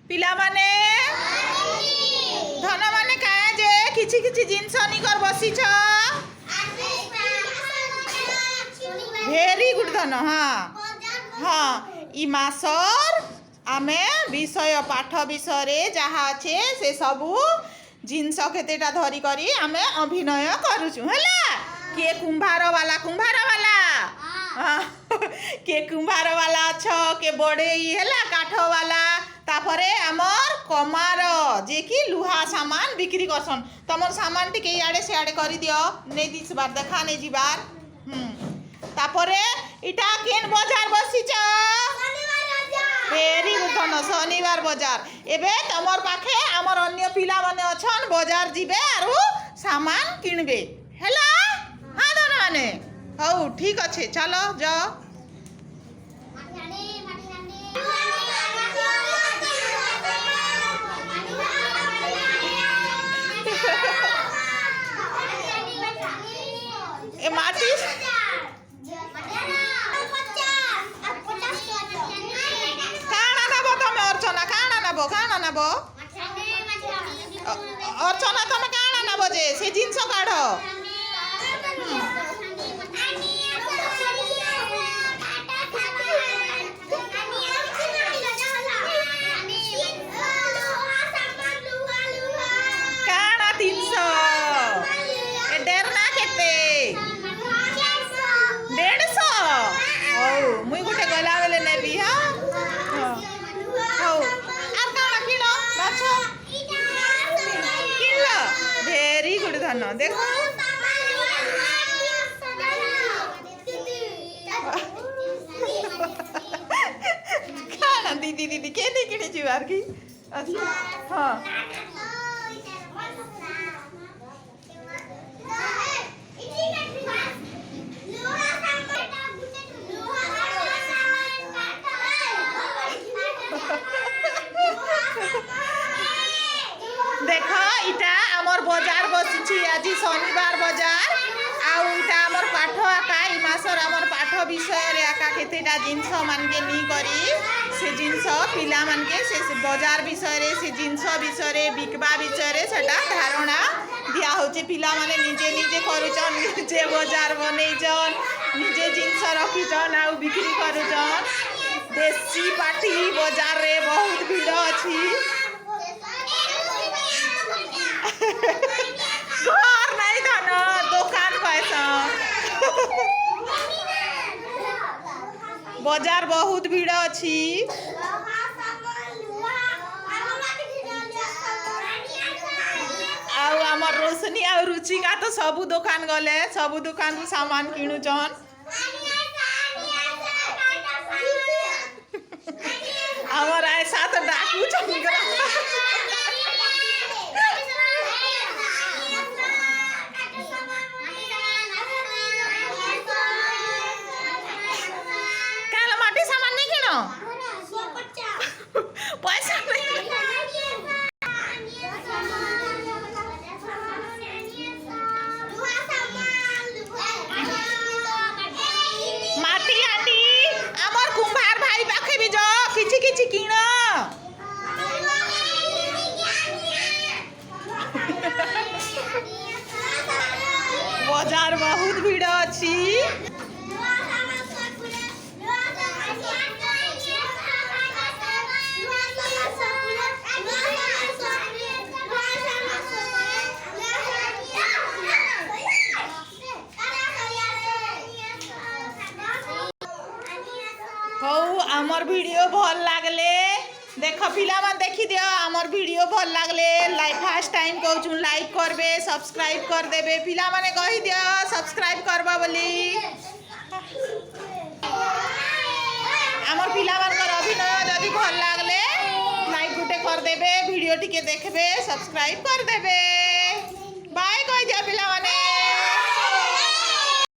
पिला माने धन माने काया जे किछि किछि जिंस नि कर बसी छ भेरी गुड धन हाँ हाँ ई मासर आमे विषय पाठ विषय रे जहा छे से सबू जिंस केतेटा धरी करी आमे अभिनय करूछु हला के कुंभार वाला के कुंभार वाला छ के बड़ेई हला काठ वाला तापरे आमर कमार जे कि लुहा सामान बिक्री करसन तमर सामान टिके याडे से आडे करी दियो नै दिस बार देखा नै जीवार तापरे इटा केन बाजार बसी छ भेरी गुड शनिवार बाजार एबे तमर पाखे आमर अन्य पिला माने अछन बाजार जिबे आरु सामान किनबे हला हां धन माने हौ ठीक अच्छे चलो जाओ ए माटी काना नबो अर्चना तमे काना नबो जे से जिंस काढ काना 300 ए डेरना केते 150 ओ मुई गुटे गला बेले नेबी हां हौ आर काना किनो बाछो किलो भेरी गुड धन देखो काना दीदी दीदी केने किने जुआर की अच्छा हां देख इटा आमर बाजार बसी आज शनिवार बाजार आउ इटा आमर पाठ आका ई मासर आमर पाठ विषय रे आका केतेटा जिंस मान के नी करी से जिंस पिला मान के से बाजार विषय रे से जिंस विषय रे बिकबा विषय रे सेटा धारणा दिया होचे पिला माने निजे निजे करूचन निजे बाजार बनेइचन निजे जिंस रखिचन आउ बिक्री करूचन देसी पार्टी बाजार रे बहुत भीड़ अछि घर नहीं धन दुकान पैसा बाजार बहुत भीड़ अच्छी आउ आमर रोशनी आ रुचिका तो सबू दुकान गले सबू दुकान सामान किणुचन आमर ऐसा तो डाकू चंद्र पैसा माटी आंटी आमर कुंभार भाई पाखे भी जो किछि किछि किण बाजार बहुत भीड़ अच्छी हौ आमर वीडियो भल लागले देख पिला मान देखी दियो आमर वीडियो भल लागले लाइक फर्स्ट टाइम कहूँ लाइक करबे सब्सक्राइब कर देबे पिला माने कही दियो सब्सक्राइब करबा बोली आमर पिला मानकर अभिनय जदि भल लागले लाइक गुटे कर देबे वीडियो टिके देखबे सब्सक्राइब कर देबे बाय कह दियो पिला।